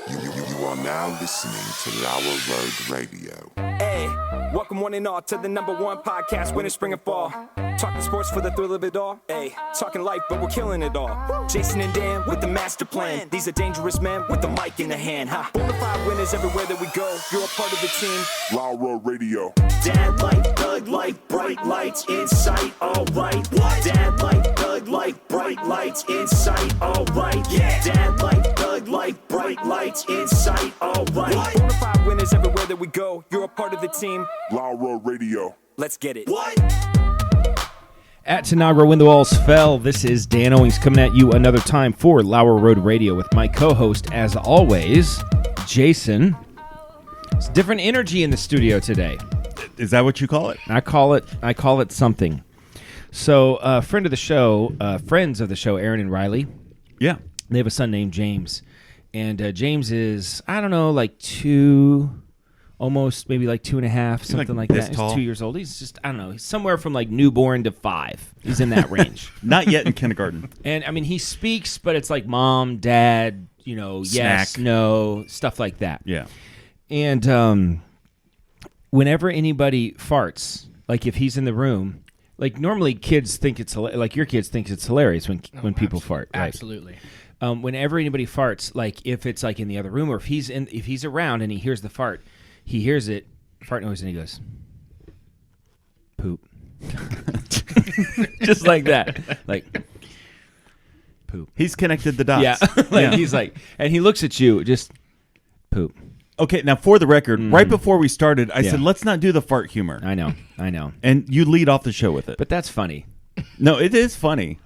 You are now listening to Lauer Road Radio. Hey, welcome one and all to the #1 podcast, winter, spring, and fall. Talking sports for the thrill of it all. Hey, talking life, but we're killing it all. Jason and Dan with the master plan. These are dangerous men with the mic in the hand. Bonafide winners everywhere that we go. You're a part of the team. Lauer Radio. Dad light, thug light, bright lights in sight. All right. What? Dad light, thug light, bright lights in sight. All right. Yeah. Dad light, thug light, bright lights in sight. All right. Bonafide winners everywhere that we go. You're a part of the team. Lauer Radio. Let's get it. What? At Tanagra, when the walls fell, this is Dan Owings coming at you another time for Lauer Road Radio with my co-host, as always, Jason. It's different energy in the studio today. Is that what you call it? I call it something. So, friends of the show, Aaron and Riley. Yeah. They have a son named James. And James is, I don't know, like 2, almost maybe like 2.5, something like that. Tall. He's 2 years old. He's just, I don't know, he's somewhere from like newborn to 5. He's in that range. Not yet in kindergarten. And I mean, he speaks, but it's like mom, dad, yes, Snack. no, stuff like that. Yeah. And whenever anybody farts, like if he's in the room, like normally kids think it's like your kids think it's hilarious when people fart. Right? Absolutely. Whenever anybody farts, like if it's like in the other room or if he's around and he hears the fart, he hears it, fart noise, and he goes, poop. Just like that. Like, poop. He's connected the dots. Yeah. He's like, and he looks at you, just poop. Okay, now for the record, right before we started, I said, let's not do the fart humor. I know. And you lead off the show with it. But that's funny. No, it is funny.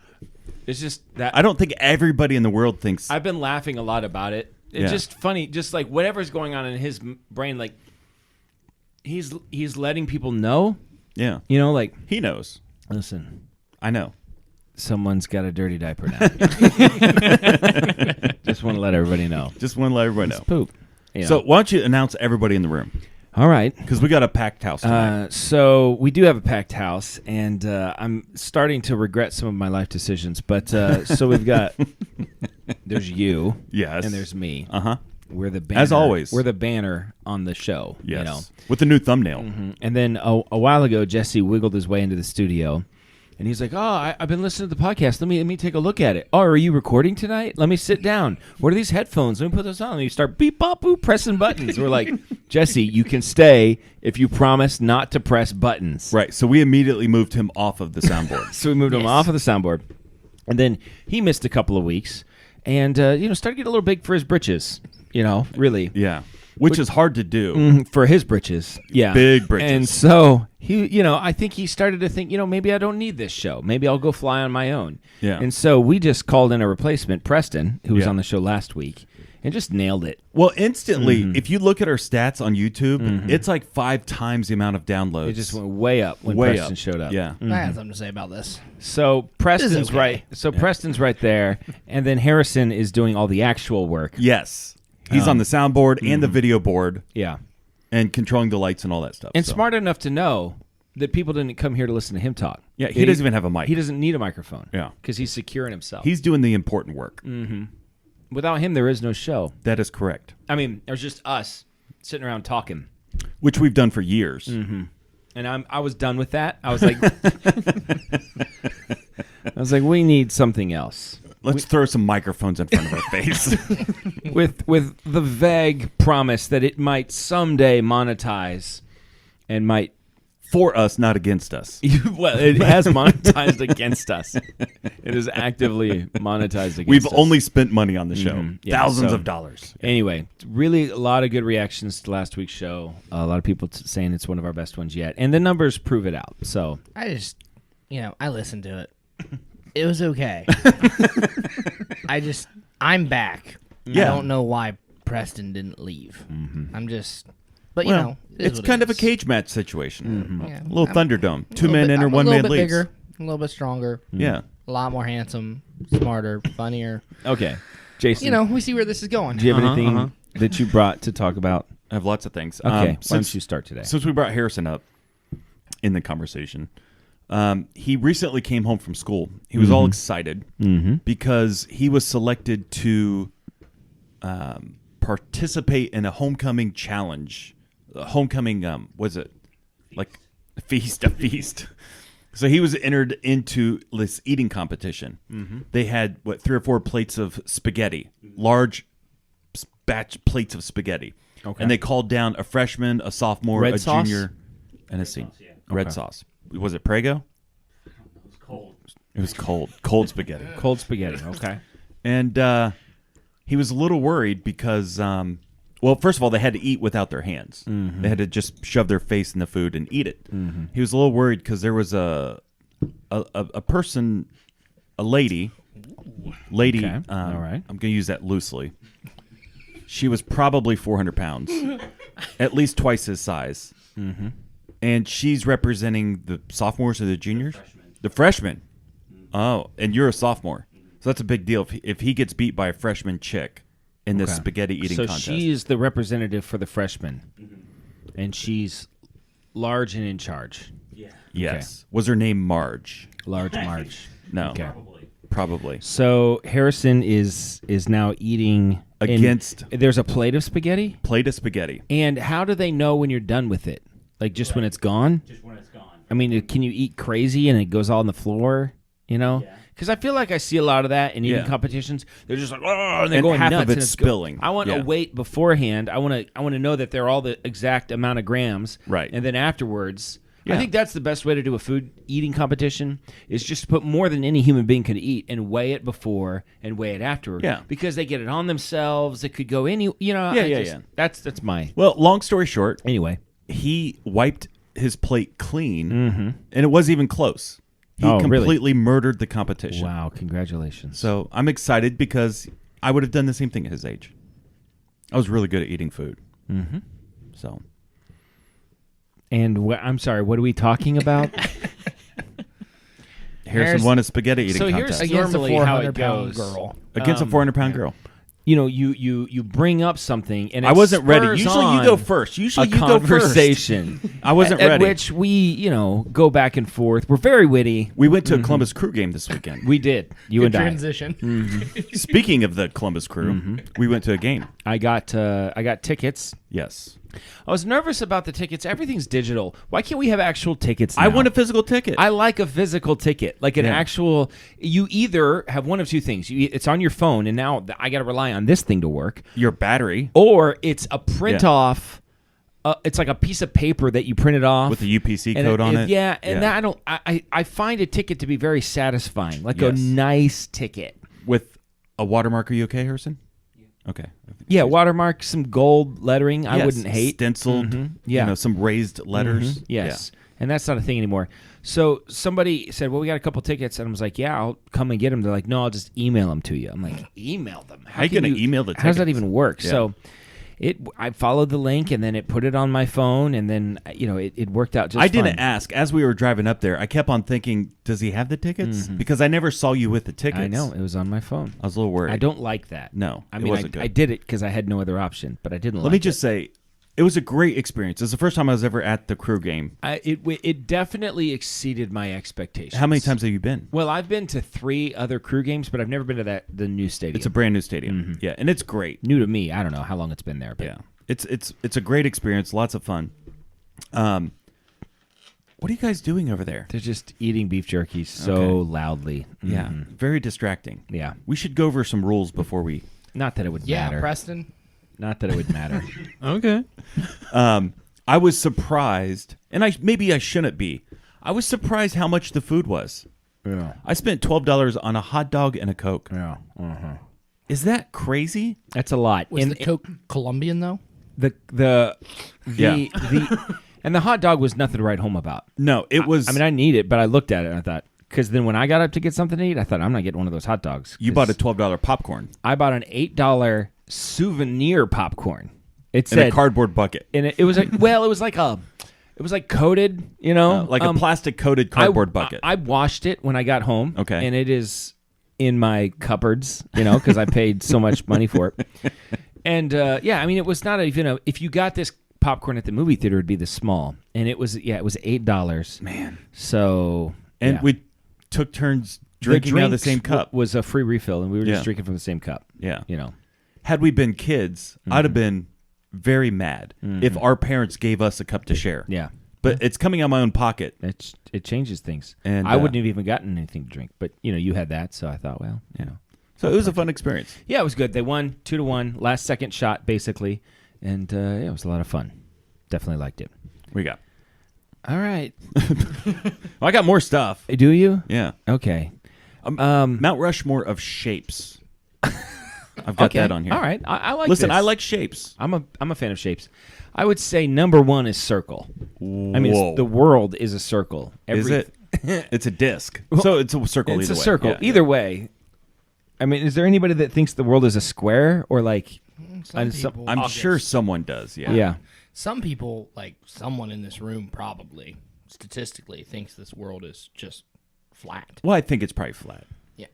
It's just that I don't think everybody in the world thinks. I've been laughing a lot about it. It's just funny, just like whatever's going on in his brain, like he's letting people know. Yeah. Like He knows. listen, I know. someone's got a dirty diaper now. Just want to let everybody know. Just want to let everybody know. It's poop. So why don't you announce everybody in the room? All right. Because we got a packed house tonight. So we do have a packed house, and I'm starting to regret some of my life decisions. But so we've got, there's you. Yes. And there's me. Uh-huh. We're the banner. As always. We're the banner on the show. Yes. With the new thumbnail. Mm-hmm. And then a while ago, Jesse wiggled his way into the studio, and he's like, I've been listening to the podcast. Let me take a look at it. Oh, are you recording tonight? Let me sit down. What are these headphones? Let me put those on. And you start beep, bop, boop, pressing buttons. We're like, Jesse, you can stay if you promise not to press buttons. Right. So we immediately moved him off of the soundboard. So we moved him off of the soundboard. And then he missed a couple of weeks and, started getting a little big for his britches, really. Yeah. Which is hard to do. For his britches. Yeah. Big britches. And so he, I think he started to think, maybe I don't need this show. Maybe I'll go fly on my own. Yeah. And so we just called in a replacement, Preston, who was Yeah. on the show last week, and just nailed it. Well, instantly, if you look at our stats on YouTube, it's like 5 times the amount of downloads. It just went way up when way Preston up. showed up. Yeah. I have something to say about this. So Preston's okay. right. So Preston's right there, and then Harrison is doing all the actual work. Yes. He's on the soundboard and the video board Yeah. and controlling the lights and all that stuff. And so. smart enough to know that people didn't come here to listen to him talk. Yeah, he doesn't even have a mic. He doesn't need a microphone. Yeah. Because he's securing himself. He's doing the important work. Without him, there is no show. That is correct. I mean, there's just us sitting around talking. Which we've done for years. And I was done with that. I was like, we need something else. Let's throw some microphones in front of our face. with the vague promise that it might someday monetize and might. For us, not against us. Well, it has monetized against us. It is actively monetized against We've us. only spent money on the show. Yeah, Thousands so- of dollars. Anyway, really a lot of good reactions to last week's show. A lot of people saying it's one of our best ones yet. And the numbers prove it out. So I just, I listened to it. It was okay. I'm back. Yeah. I don't know why Preston didn't leave. I'm just, but Well, it is it's what kind it of a is. cage match situation. Yeah. A little Thunderdome. A 2 little men bit- enter, I'm 1 a man little bit leaves. bigger, a little bit stronger, Yeah. a lot more handsome, smarter, funnier. okay, Jason. We see where this is going. do you have anything that you brought to talk about? I have lots of things. Okay, why Since, don't you start today? since we brought Harrison up in the conversation, he recently came home from school. He was all excited because he was selected to participate in a homecoming challenge. A homecoming, was it? Like a feast. So he was entered into this eating competition. Mm-hmm. They had, 3 or 4 plates of spaghetti, large batch plates of spaghetti. Okay. And they called down a freshman, a sophomore, red a sauce? junior, and a senior. Yeah. Red sauce. Was it Prego? It was cold. It was cold. Cold spaghetti. Cold spaghetti, okay. And he was a little worried because, first of all, they had to eat without their hands. Mm-hmm. They had to just shove their face in the food and eat it. Mm-hmm. He was a little worried because there was a person, a lady. Okay. All right. I'm going to use that loosely. She was probably 400 pounds, at least twice his size. Mm-hmm. And she's representing the sophomores or the juniors? The freshmen. Oh, and you're a sophomore. So that's a big deal if he gets beat by a freshman chick in this spaghetti eating contest. So she's the representative for the freshmen. Mm-hmm. And she's large and in charge. Yeah. Yes. Okay. Was her name Marge? Large Marge. No. Okay. Probably. So Harrison is now eating against. There's a plate of spaghetti? Plate of spaghetti. And how do they know when you're done with it? Like just when it's gone? Just when it's gone. I mean, can you eat crazy and it goes all on the flour? You know? Yeah. Because I feel like I see a lot of that in eating competitions. They're just like, oh, and they're going half nuts. Of it's spilling. I want to wait beforehand. I want to know that they're all the exact amount of grams. Right. And then afterwards, I think that's the best way to do a food eating competition is just to put more than any human being could eat and weigh it before and weigh it afterward. Yeah. Because they get it on themselves. It could go any, Yeah. That's my. Well, long story short. Anyway. He wiped his plate clean, and it wasn't even close. He completely murdered the competition. Wow, congratulations. So I'm excited because I would have done the same thing at his age. I was really good at eating food. Mm-hmm. So. And I'm sorry, what are we talking about? Harrison won a spaghetti eating contest. Here's normally how it goes. Girl. Against a 400-pound girl. You know, you bring up something, and I wasn't ready. Usually you go first. You go conversation. I wasn't at ready. At which we, go back and forth. We're very witty. We went to a Columbus Crew game this weekend. We did. You Good and transition. I. Mm-hmm. Speaking of the Columbus Crew, we went to a game. I got tickets. Yes. I was nervous about the tickets. Everything's digital. Why can't we have actual tickets now? I want a physical ticket. I like a physical ticket, like an actual. You either have one of two things. It's on your phone, and now I got to rely on this thing to work. Your battery, or it's a print off. It's like a piece of paper that you printed off with the UPC code on it. Yeah, and that I find a ticket to be very satisfying, like a nice ticket with a watermark. Are you okay, Harrison? Okay. Yeah, watermark, some gold lettering. I wouldn't hate stenciled. Yeah, some raised letters. Yes, and that's not a thing anymore. So somebody said, "Well, we got a couple tickets," and I was like, "Yeah, I'll come and get them." They're like, "No, I'll just email them to you." I'm like, "Email them? How are you going to email the tickets? How does that even work?" Yeah. So I followed the link, and then it put it on my phone, and then it worked out just fine. I didn't ask. As we were driving up there, I kept on thinking, does he have the tickets? Because I never saw you with the tickets. I know. It was on my phone. I was a little worried. I don't like that. No, I mean, I did it because I had no other option, but I didn't like it. Let me just say, it was a great experience. It's the first time I was ever at the Crew game. It definitely exceeded my expectations. How many times have you been? Well, I've been to 3 other Crew games, but I've never been to the new stadium. It's a brand new stadium. Yeah, and it's great. New to me. I don't know how long it's been there. But. Yeah. It's a great experience, lots of fun. What are you guys doing over there? They're just eating beef jerky so loudly. Yeah, very distracting. Yeah. We should go over some rules before we... Not that it would yeah, matter. Preston. Not that it would matter. Okay. I was surprised, and maybe I shouldn't be. I was surprised how much the food was. Yeah. I spent $12 on a hot dog and a Coke. Yeah. Uh-huh. Is that crazy? That's a lot. Was the Coke Colombian, though? The and the hot dog was nothing to write home about. No, it was. I mean, I need it, but I looked at it and I thought, because then when I got up to get something to eat, I thought, I'm not getting one of those hot dogs. You bought a $12 popcorn. I bought an $8 souvenir popcorn. It said in a cardboard bucket, and it was like, well, it was like coated, like a plastic coated cardboard bucket. I washed it when I got home. Okay, and it is in my cupboards, because I paid so much money for it. And I mean, it was not even if you got this popcorn at the movie theater, it'd be this small, and it was $8. Man, so we took turns drinking out of the same cup. Was a free refill, and we were just drinking from the same cup. Yeah, had we been kids, I'd have been very mad if our parents gave us a cup to share. Yeah. But it's coming out of my own pocket. It changes things. And, I wouldn't have even gotten anything to drink. But, you had that, so I thought, well, So it was a fun experience. Yeah, it was good. They won 2-1, last second shot, basically. And, it was a lot of fun. Definitely liked it. We got. All right. Well, I got more stuff. Do you? Yeah. Okay. Mount Rushmore of Shapes. I've got that on here. All right. I like Listen, this. I like shapes. I'm a fan of shapes. I would say number 1 is circle. I mean, the world is a circle. Is it? It's a disc. So it's a circle It's either a way. circle. Yeah, Either way. I mean, is there anybody that thinks the world is a square or like... Some people. I'm sure someone does, yeah. Yeah. Some people, like someone in this room, probably statistically thinks this world is just flat. Well, I think it's probably flat. Yeah.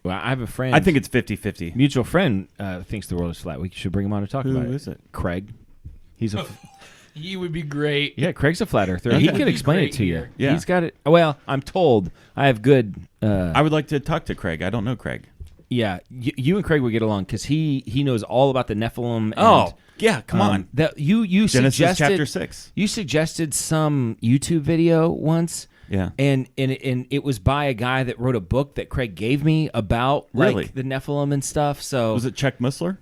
Well, I have a friend. I think it's 50-50. Mutual friend thinks the world is flat. We should bring him on to talk about it. Who is it? Craig. He's a... He would be great. Yeah, Craig's a flat earther. He would can be explain it great to you. here. Yeah. He's got it. Well, I'm told I have good... I would like to talk to Craig. I don't know Craig. Yeah, you and Craig would get along because he knows all about the Nephilim. And, yeah, come on. That you Genesis suggested, chapter 6. You suggested some YouTube video once. Yeah. And it was by a guy that wrote a book that Craig gave me about Really? like the Nephilim and stuff. So Was it Chuck Musler?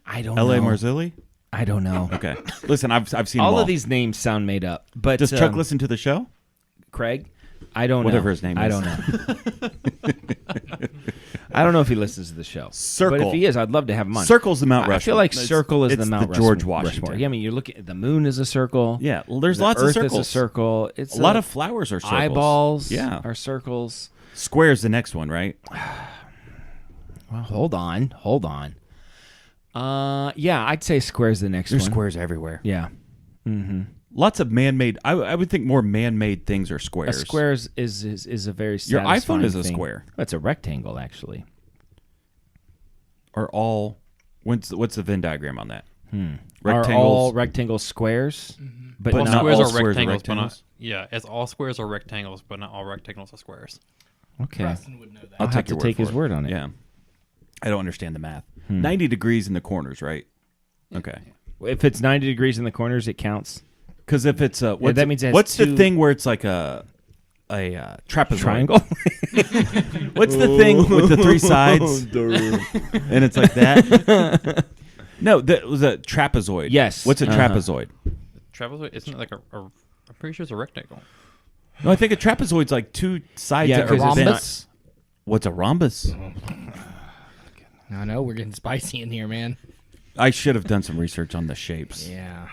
I don't L.A. know. Marzulli? I don't know. Okay. Listen, I've seen all them all. of these names sound made up. But Does Chuck listen to the show? Craig? I don't know. Whatever his name I is. don't know. I don't know if he listens to the show. Circle. But if he is, I'd love to have him on. Circle's the Mount Rushmore. I feel like It's- circle is it's the Mount George Rushmore. Washington. Yeah, I mean, you're looking at the moon is a circle. Yeah, well, there's The lots Earth of circles. is a circle. It's A lot of flowers are circles. eyeballs. Yeah. Are circles. Square's the next one, right? Well, hold on. Yeah, I'd say square's the next There's one. squares everywhere. Yeah. Lots of man-made. I would think more man-made things are A squares. square is a very Your satisfying iPhone is a thing. square. Oh, it's a rectangle, actually. Are all. What's the Venn diagram on that? Are all rectangles squares? But All not squares all are rectangles, but not. Yeah, it's all squares are rectangles, but not all rectangles are squares. Okay. Preston would know that. I'll have to your take for his word on it. Yeah. I don't understand the math. 90 degrees in the corners, right? Okay. If it's 90 degrees in the corners, it counts. Because if it's what's, that means it has what's the two- thing where it's like a trapezoid? Triangle? What's the thing with the three sides? And it's like that? No, that was a trapezoid. Yes. What's a trapezoid? Trapezoid isn't it like I'm pretty sure it's a rectangle. No, I think a trapezoid's like two sides Yeah, that are 'cause it's bent. What's a rhombus? I know we're getting spicy in here, man. I should have done some research on the shapes. Yeah.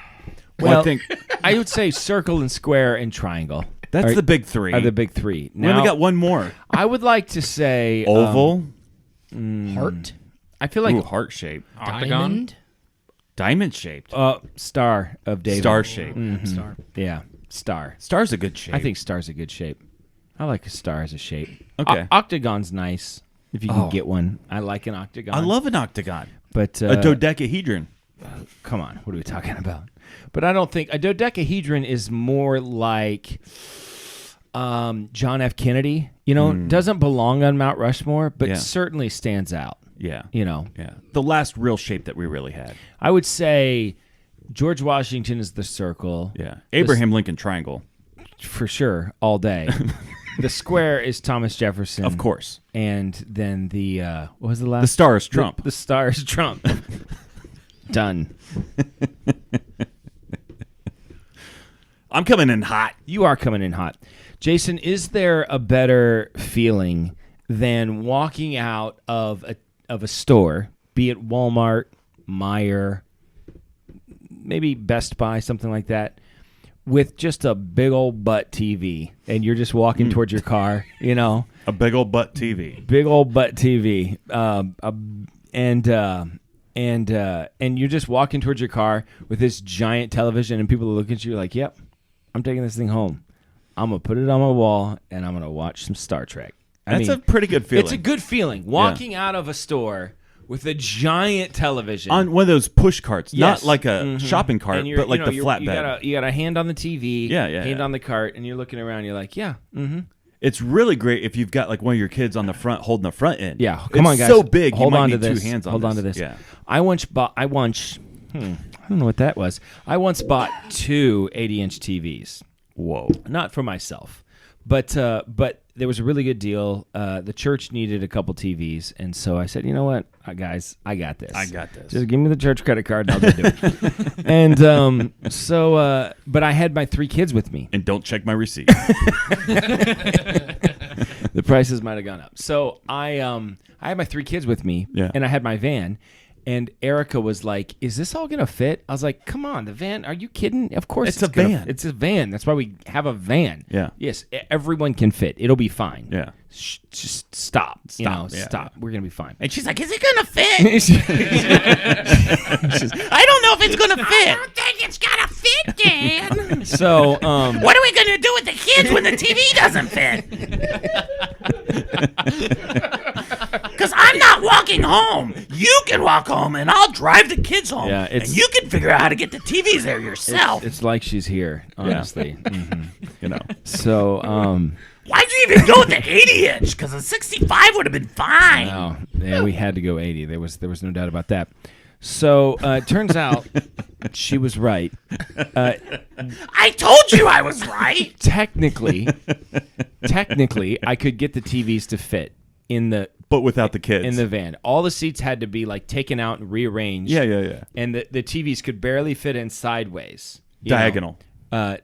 Well, I think I would say circle and square and triangle. that's are- the big three. Are the big three. We only Now, got one more. I would like to say Oval. Heart. I feel like Ooh, heart shape. Octagon. Diamond. Diamond shaped. star of David. Star shape. Star. Yeah, star. Star's a good shape. I think star's a good shape. I like a star as a shape. Okay. Octagon's nice if you can Oh. get one. I like an octagon. I love an octagon. but A dodecahedron. come on, what are we talking about? But I don't think a dodecahedron is more like John F. Kennedy. Doesn't belong on Mount Rushmore, but Yeah. certainly stands out. Yeah. Yeah. The last real shape that we really had. I would say George Washington is the circle. Yeah. Abraham Lincoln triangle. For sure, all day. The square is Thomas Jefferson. Of course. And then the, what was the last? The star is Trump. The star is Trump. Done. I'm coming in hot. You are coming in hot. Jason, is there a better feeling than walking out of a store, be it Walmart, Meijer, maybe Best Buy, something like that, with just a big old butt TV, and you're just walking towards your car, A big old butt TV. big old butt TV, and you're just walking towards your car with this giant television, and people are looking at you like, "Yep, I'm taking this thing home. I'm gonna put it on my wall, and I'm gonna watch some Star Trek." That's a pretty good feeling. It's a good feeling walking out of a store with a giant television On one of those push carts. Yes. Not like a shopping cart, and you're- but like the you flatbed. got a hand on the TV, Yeah, hand yeah. on the cart, and you're looking around. You're like, yeah, It's really great if you've got like one of your kids on the front holding the front end. Yeah, come on, guys. So big, Hold you might on need to this. two hands on Hold this. on to this. Yeah. I once bought. I don't know what that was. I once bought 2 80-inch TVs. Whoa. Not for myself, but there was a really good deal. The church needed a couple TVs, and so I said, you know what, guys, I got this. I got this. Just give me the church credit card, and I'll just do it. And but I had my 3 kids with me. And don't check my receipt. The prices might have gone up. So I had my 3 kids with me, Yeah. and I had my van. And Erica was like, "Is this all gonna fit?" I was like, "Come on, the van? Are you kidding? Of course, It's a gonna- van. It's a van. That's why we have a van. Yeah. Yes, everyone can fit. It'll be fine. Yeah. Just stop. You know, Yeah. stop. We're gonna be fine." And she's like, "Is it gonna fit? I don't know if it's gonna fit. I don't think it's gonna fit, Dan. So, What are we gonna do with the kids when the TV doesn't fit? Because I'm not walking home. You can walk home, and I'll drive the kids home. Yeah, and you can figure out how to get the TVs there yourself. it's like she's here, honestly. Mhm. You know. So, Why'd you even go with the 80-inch? Because a 65 would have been fine. oh, yeah, we had to go 80. There was no doubt about that. So it turns out she was right. I told you I was right. Technically, I could get the TVs to fit in the But without the kids. in the van. All the seats had to be like taken out and rearranged. Yeah. And the TVs could barely fit in sideways. you know. Diagonal.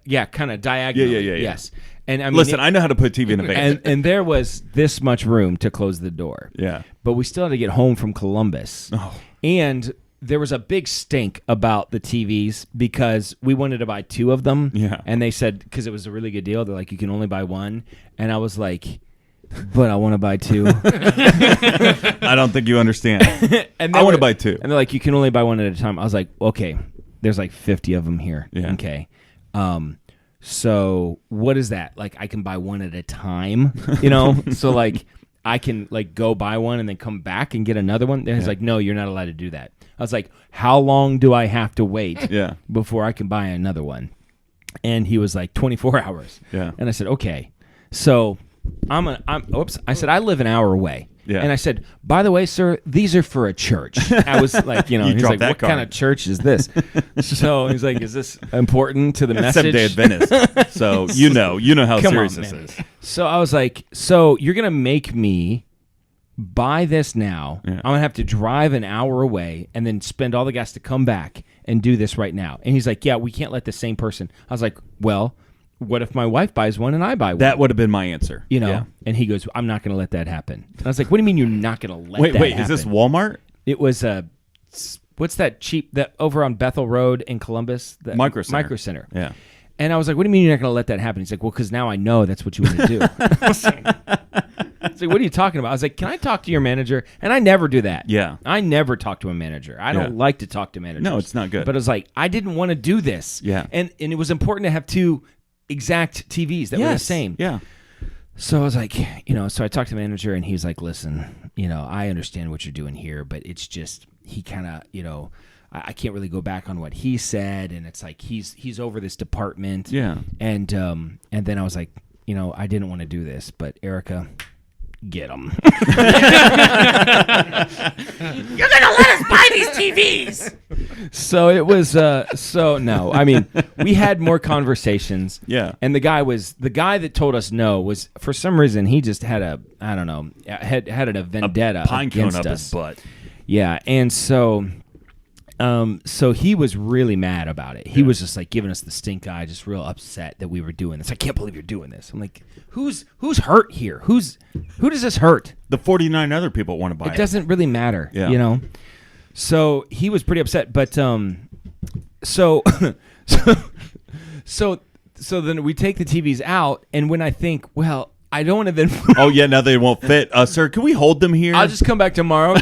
Yeah, kind of diagonal. Yeah. Yes. And I mean, Listen, I know how to put TV in a van. and there was this much room to close the door. Yeah. But we still had to get home from Columbus. Oh. And there was a big stink about the TVs because we wanted to buy 2 of them. Yeah. And they said, because it was a really good deal, they're like, you can only buy 1. And I was like, but I want to buy 2. I don't think you understand. And I want to buy 2. And they're like, you can only buy 1 at a time. I was like, okay, there's like 50 of them here. Yeah. Okay. So what is that? Like, I can buy 1 at a time, you know? So like, I can like go buy 1 and then come back and get another one. And he's like, no, you're not allowed to do that. I was like, how long do I have to wait Yeah. before I can buy another one? And he was like, 24 hours. Yeah. And I said, okay. So I said, I live an hour away. Yeah. And I said, by the way, sir, these are for a church. I was like, you know, You he's dropped like, that what kind card. of church is this? So he's like, is this important to the Seventh Day message? Adventist. So you know how Come serious on, this man. is. So I was like, so you're going to make me buy this now. Yeah. I'm going to have to drive an hour away and then spend all the gas to come back and do this right now. And he's like, yeah, we can't let the same person. I was like, well, what if my wife buys one and I buy one? That would have been my answer. You know, Yeah. and he goes, I'm not going to let that happen. And I was like, what do you mean you're not going to let that Wait, happen? is this Walmart? It was what's that cheap, that over on Bethel Road in Columbus? The Micro Center. Micro Center. Yeah. And I was like, what do you mean you're not going to let that happen? He's like, well, because now I know that's what you want to do. I was like, what are you talking about? I was like, can I talk to your manager? And I never do that. Yeah. I never talk to a manager. I don't Yeah. like to talk to managers. No, it's not good. But I was like, I didn't want to do this. Yeah. And it was important to have 2 exact TVs that were the same. Yeah. So I was like, you know, so I talked to the manager and he's like, listen, you know, I understand what you're doing here, but it's just, he kind of, you know, I can't really go back on what he said. And it's like, he's over this department. Yeah. And then I was like, you know, I didn't want to do this, but Erica, get him. You're going to let us buy these TVs. So it was, so no, I mean, we had more conversations. Yeah. And the guy that told us no was, for some reason, he just had a vendetta Pine cone against up us. his butt. Yeah. And so he was really mad about it. He was just like giving us the stink eye, just real upset that we were doing this. I can't believe you're doing this. I'm like, who's hurt here? Who does this hurt? The 49 other people want to buy it. It doesn't really matter, Yeah. you know? So he was pretty upset, but so then we take the TVs out, and when I think, well, I don't want to then Oh, yeah, now they won't fit. Sir, can we hold them here? I'll just come back tomorrow.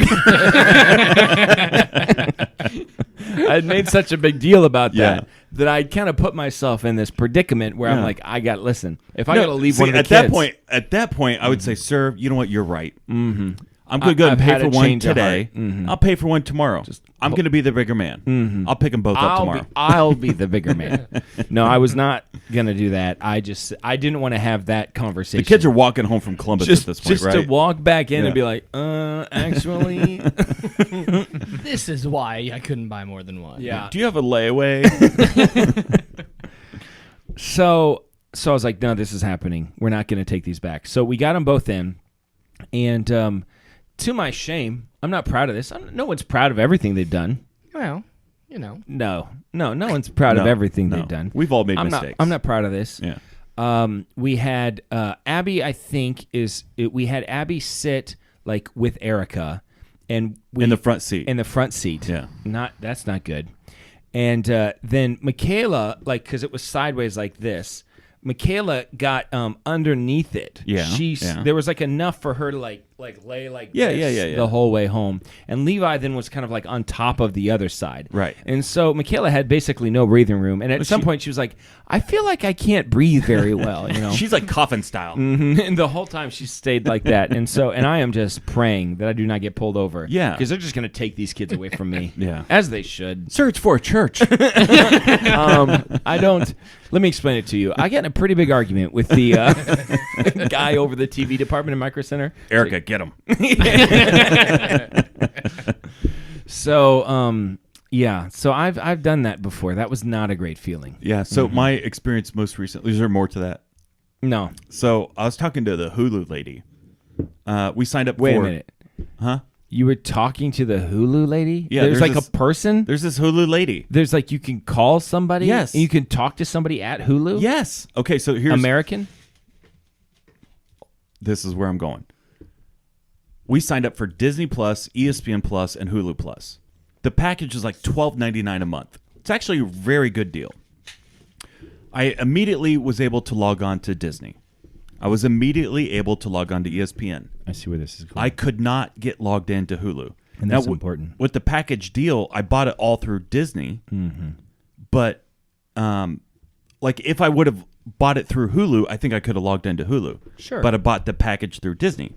I made such a big deal about that that I kind of put myself in this predicament where I'm Yeah. like, I got to leave No, one of the see, kids. At that point, I would say, sir, you know what? You're right. Mm-hmm. I'm going to go I've and pay had for a one change of today. heart. Mhm. I'll pay for one tomorrow. I'm going to be the bigger man. I'll pick them both up tomorrow. I'll be the bigger man. No, I was not gonna do that. I didn't want to have that conversation. The kids are walking home from Columbus just at this point, just right? to walk back in Yeah. and be like, actually, This is why I couldn't buy more than one. yeah. Do you have a layaway? So I was like, no, this is happening. We're not gonna take these back. So we got them both in, and to my shame, I'm not proud of this. No one's proud of everything they've done. Well, you know. No one's proud of everything no. they've done. We've all made I'm mistakes. I'm not proud of this. Yeah. We had Abby. I think we had Abby sit like with Erica, and In the front seat. In the front seat. Yeah. That's not good. And then Michaela, like, because it was sideways like this. Michaela got underneath it. Yeah, There was like enough for her to like lay like Yeah, this yeah. the whole way home. And Levi then was kind of like on top of the other side. Right. And so Michaela had basically no breathing room. And at some point she was like, I feel like I can't breathe very well, you know. She's like coffin style. And the whole time she stayed like that. And I am just praying that I do not get pulled over. Yeah. Because they're just going to take these kids away from me. Yeah. As they should. Sir, it's for a church. I don't. Let me explain it to you. I got in a pretty big argument with the guy over the TV department in Micro Center. Erica, get him. So, yeah. So I've done that before. That was not a great feeling. Yeah, so my experience most recently, is there more to that? No. So I was talking to the Hulu lady. We signed up Wait for... a minute. Huh? You were talking to the Hulu lady? Yeah, There's like this- a person? There's this Hulu lady. There's like you can call somebody? Yes. And you can talk to somebody at Hulu? Yes. Okay, so here's... American? This is where I'm going. We signed up for Disney Plus, ESPN Plus, and Hulu Plus. The package is like $12.99 a month. It's actually a very good deal. I immediately was able to log on to Disney. I was immediately able to log on to ESPN. I see where this is going. I could not get logged into Hulu. And that's Now, important. With the package deal, I bought it all through Disney. Mm-hmm. But, like, if I would have bought it through Hulu, I think I could have logged into Hulu. Sure. But I bought the package through Disney.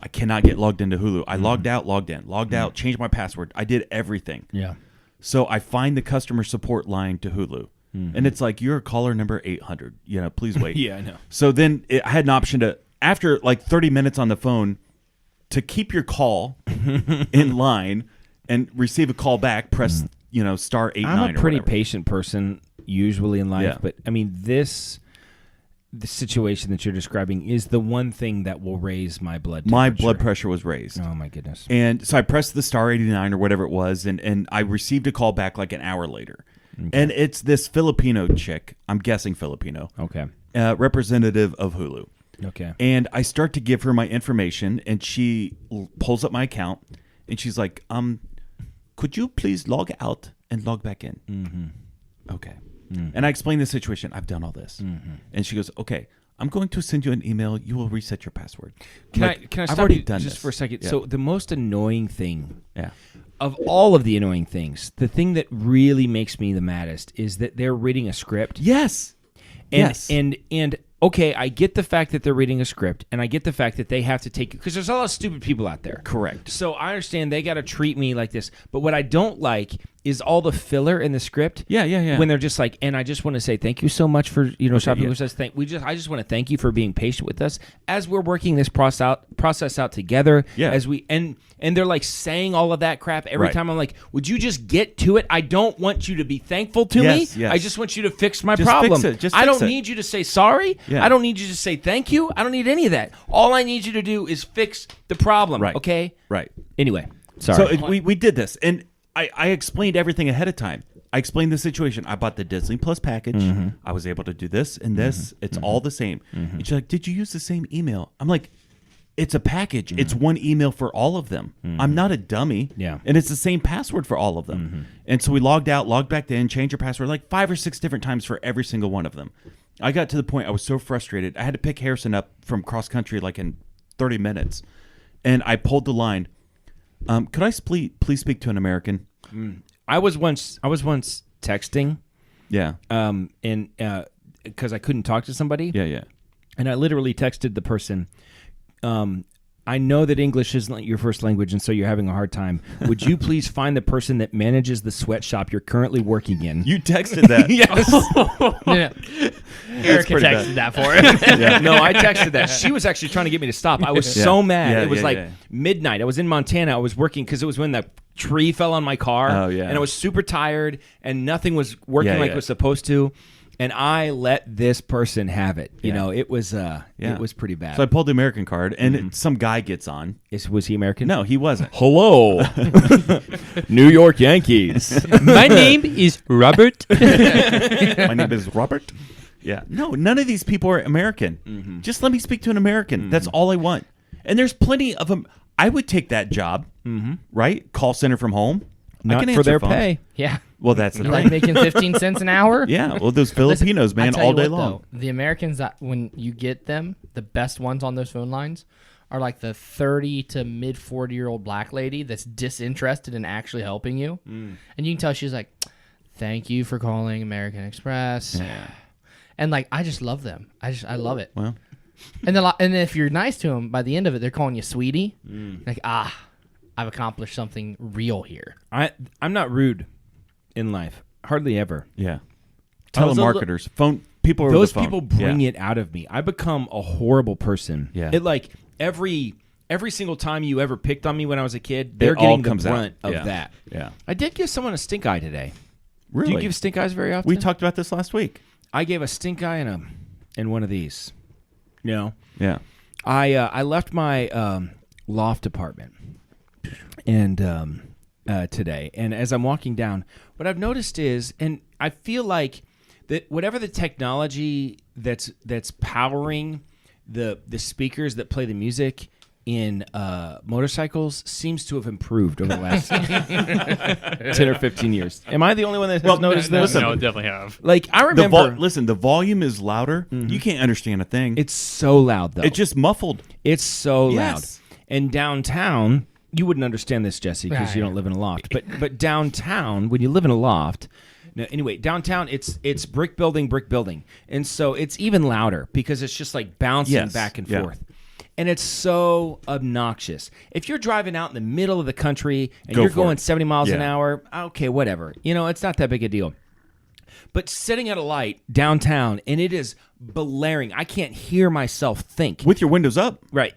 I cannot get logged into Hulu. I logged out, logged in, logged out, changed my password. I did everything. Yeah. So I find the customer support line to Hulu. And it's like, you're caller number 800. You know, please wait. Yeah, I know. So then I had an option to, after like 30 minutes on the phone, to keep your call in line and receive a call back, press, star 89 I'm a or pretty whatever. patient person usually in life, Yeah. but I mean the situation that you're describing is the one thing that will raise my blood temperature. My blood pressure was raised. Oh my goodness. And so I pressed the star 89 or whatever it was, and I received a call back like an hour later. And it's this Filipino chick, I'm guessing Filipino, Okay. representative of Hulu. Okay. And I start to give her my information, and she pulls up my account, and she's like, could you please log out and log back in? Mm-hmm. Okay. Mm-hmm. And I explain the situation. I've done all this. Mm-hmm. And she goes, okay, I'm going to send you an email. You will reset your password. Can I I've stop already you done just this. for a second? Yeah. So the most annoying thing Yeah. of all of the annoying things, the thing that really makes me the maddest is that they're reading a script. Yes. And okay, I get the fact that they're reading a script, and I get the fact that they have to take, because there's a lot of stupid people out there. Correct. So I understand they got to treat me like this, but what I don't like is all the filler in the script. Yeah. When they're just like, and I just want to say thank you so much for shopping yeah. with us. I just want to thank you for being patient with us as we're working this process out together. Yeah. As we and they're like saying all of that crap every Right. time. I'm like, would you just get to it? I don't want you to be thankful to me. Yes. I just want you to fix my Just problem. fix it. Just I fix don't it. need you to say sorry. Yeah. I don't need you to say thank you. I don't need any of that. All I need you to do is fix the problem. Right. Okay. Right. Anyway, sorry. So we did this, and I explained everything ahead of time. I explained the situation. I bought the Disney Plus package. Mm-hmm. I was able to do this and this. It's all the same. And she's like, did you use the same email? I'm like, it's a package. It's one email for all of them. I'm not a dummy. Yeah. And it's the same password for all of them. And so we logged out, logged back in, changed your password like 5 or 6 different times for every single one of them. I got to the point I was so frustrated. I had to pick Harrison up from cross country like in 30 minutes. And I pulled the line. Could I please speak to an American? I was once texting, Yeah. and because I couldn't talk to somebody, Yeah. and I literally texted the person, I know that English isn't your first language, and so you're having a hard time. Would you please find the person that manages the sweatshop you're currently working in? You texted that. Yes. Yeah. Erica pretty texted bad. that for him. No, I texted that. She was actually trying to get me to stop. I was so mad. Yeah, It was yeah, like yeah. midnight. I was in Montana. I was working because it was when the tree fell on my car. Oh, yeah. And I was super tired, and nothing was working Yeah, like yeah. it was supposed to. And I let this person have it. You Yeah. know, it was pretty bad. So I pulled the American card, and some guy gets on. Was he American? No, he wasn't. Hello, New York Yankees. My name is Robert. My name is Robert. Yeah. No, none of these people are American. Mm-hmm. Just let me speak to an American. That's all I want. And there's plenty of them. I would take that job, right? Call center from home. I Not can for answer their phones. pay. Yeah. Well, that's the You thing. like making 15 cents an hour? Yeah. Well, those Filipinos, Listen, I man, tell all you day what, long. though, the Americans that when you get them, the best ones on those phone lines are like the 30 to mid 40-year-old black lady that's disinterested in actually helping you, and you can tell she's like, "Thank you for calling American Express," and like I just love them. I love it. Well, And then if you're nice to them, by the end of it, they're calling you sweetie. Like I've accomplished something real here. I'm not rude in life. Hardly ever. yeah. I was a Telemarketers, phone people. Those over the phone. people bring Yeah. it out of me. I become a horrible person. Yeah. It like every single time you ever picked on me when I was a kid, they're It all getting the comes out. brunt of Yeah. that. Yeah. I did give someone a stink eye today. Really? Do you give stink eyes very often? We talked about this last week. I gave a stink eye and one of these. You know, Yeah. I left my loft apartment and today, and as I'm walking down, what I've noticed is, and I feel like that whatever the technology that's powering the speakers that play the music in motorcycles seems to have improved over the last 10 or 15 years. Am I the only one that has noticed this? No, definitely have. Like, I The remember... listen, the volume is louder. You can't understand a thing. It's so loud, though. It's just muffled. It's so Yes. loud. And downtown, you wouldn't understand this, Jesse, because you don't live in a loft. But downtown, when you live in a loft... No, anyway, downtown, it's brick building. And so it's even louder because it's just like bouncing Yes. back and Yeah. forth. And it's so obnoxious. If you're driving out in the middle of the country and Go you're for going it. 70 miles an Yeah. hour, okay, whatever. You know, it's not that big a deal. But sitting at a light downtown, and it is blaring. I can't hear myself think. With your windows up. Right.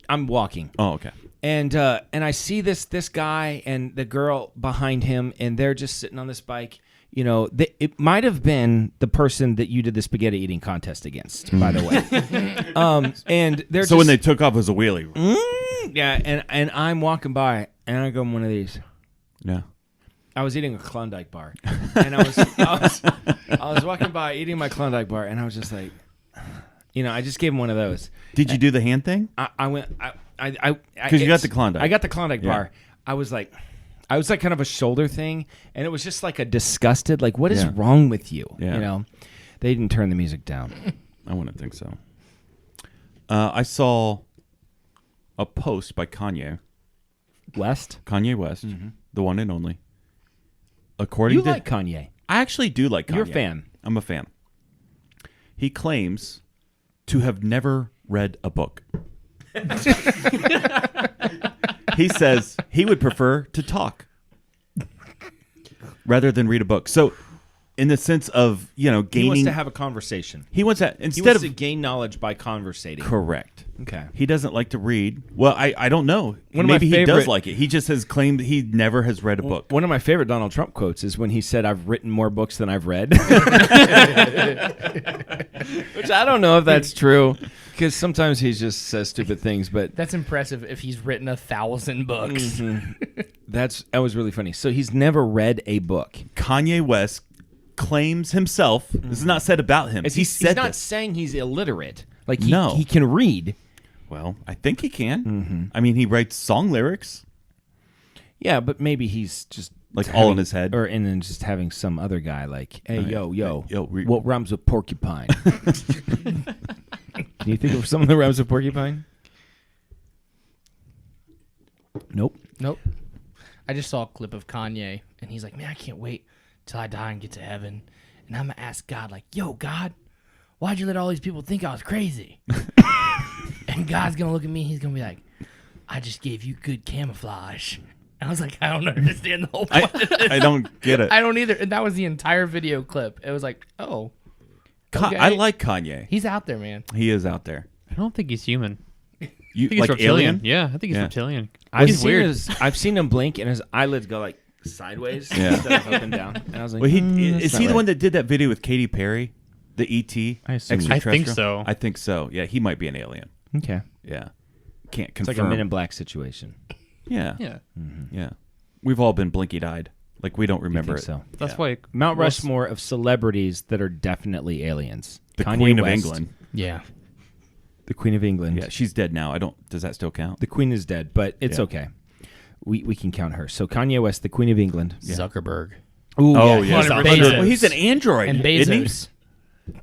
I'm walking. Oh, okay. And I see this guy and the girl behind him, and they're just sitting on this bike. You know, it might have been the person that you did the spaghetti eating contest against, by the way. And they're So when they took off, it was a wheelie. yeah, and I'm walking by, and I go one of these. Yeah. I was eating a Klondike bar, and I was walking by eating my Klondike bar, and I was just like, you know, I just gave him one of those. Did you do the hand thing? I went, Because you got the Klondike. I got the Klondike Yeah. bar. I was like kind of a shoulder thing, and it was just like a disgusted, like, what is Yeah. wrong with you? Yeah. You know, they didn't turn the music down. I wouldn't think so. I saw a post by Kanye West, West, the one and only. According you to like Kanye? I actually do like Kanye. You're a fan. I'm a fan. He claims to have never read a book. He says he would prefer to talk rather than read a book. So, in the sense of, you know, gaining, He wants to have a conversation. he wants that He instead wants of to gain knowledge by conversating. correct. Okay. He doesn't like to read. Well, I don't know. One of my Maybe he does favorite- like it. He just has claimed that he never has read a book. One of my favorite Donald Trump quotes is when he said, "I've written more books than I've read," which I don't know if that's true, because sometimes he just says stupid things. But That's impressive if he's written 1,000 books. that was really funny. So he's never read a book. Kanye West claims himself. This is not said about him. He He's said not this. saying he's illiterate. Like No. he can read. Well, I think he can. I mean, he writes song lyrics. Yeah, but maybe he's just Like, all in his head? or and then just having some other guy like, "Hey, yo, Hey, what rhymes with porcupine?" Can you think of something that rhymes with porcupine? Nope. Nope. I just saw a clip of Kanye, and he's like, "Man, I can't wait till I die and get to heaven, and I'm gonna ask God, like, yo, God, why'd you let all these people think I was crazy?" And God's gonna look at me, and he's gonna be like, I just gave you good camouflage. I was like, I don't understand the whole point of this. I don't get it. I don't either. And that was the entire video clip. It was like, oh. Okay. I like Kanye. He's out there, man. He is out there. I don't think he's human. You I think he's like reptilian. Alien? Yeah, I think he's Yeah. reptilian. I've seen him blink, and his eyelids go like sideways Yeah. instead of up and down. And I was like, Well, that's is not he the right. one that did that video with Katy Perry, the ET? I assume. I think extraterrestrial? so. I think so. Yeah, he might be an alien. Okay, Yeah, can't it's confirm. like a Men in Black situation. Yeah, Yeah, yeah. We've all been blinky-eyed. Like we don't remember think it. so? that's Yeah. why Mount Rushmore of celebrities that are definitely aliens. The Kanye Queen of West, England. Yeah. The Queen of England. Yeah, she's dead now. Does that still count? The Queen is dead, but it's Yeah. okay. We can count her. So Kanye West, the Queen of England. Zuckerberg. Ooh, Oh yeah, 100%. Well, he's an android, And isn't he? Bezos.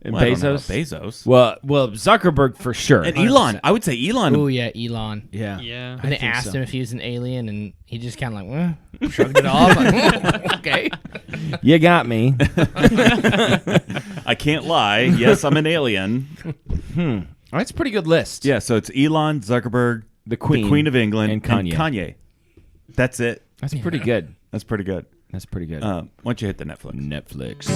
And Well, I don't know Bezos. about Bezos. Well, Zuckerberg for sure. And Elon. I would say Elon. Oh, yeah, Elon. Yeah. Yeah. And they think asked so. him if he was an alien, and he just kind of like, shrugged it off. Like, okay. You got me. I can't lie. Yes, I'm an alien. That's a pretty good list. Yeah, so it's Elon, Zuckerberg, The Queen of England, and Kanye. Kanye. That's it. That's pretty good. That's pretty good. That's pretty good. Why don't you hit the Netflix? Netflix.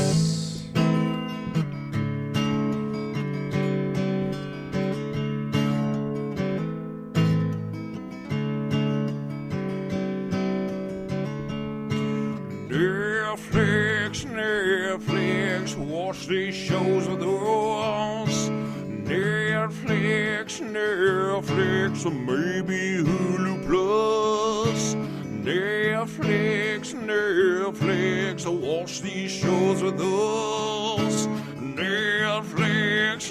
Netflix, watch these shows with us. Netflix, or maybe Hulu Plus. Netflix, watch these shows with us.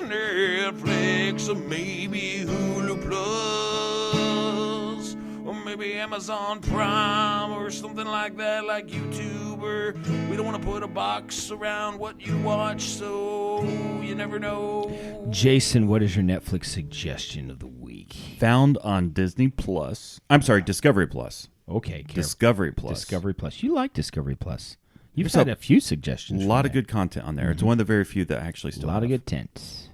Netflix, or maybe Hulu Plus. Or maybe Amazon Prime or something like that, like YouTube. Or we don't want to put a box around what you watch, so you never know. Jason, what is your Netflix suggestion of the week? Found on Disney Plus. I'm sorry, Discovery Plus. Okay, careful. Discovery Plus. Discovery Plus. You like Discovery Plus. You've There's had a few suggestions. A from lot of there. good content on there. It's one of the very few that actually A still lot of have. good tents.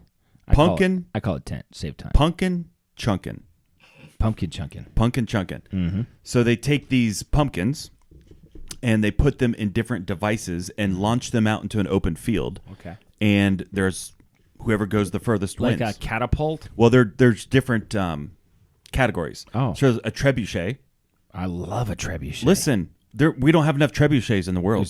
Punkin. I call it tent. Save time. Punkin, Chunkin. Pumpkin chunkin. Punkin, Chunkin. So they take these pumpkins and they put them in different devices and launch them out into an open field. Okay. And there's whoever goes the furthest Like wins. a catapult. Well, there's different categories. Oh. So a trebuchet. I love a trebuchet. Listen, we don't have enough trebuchets in the world.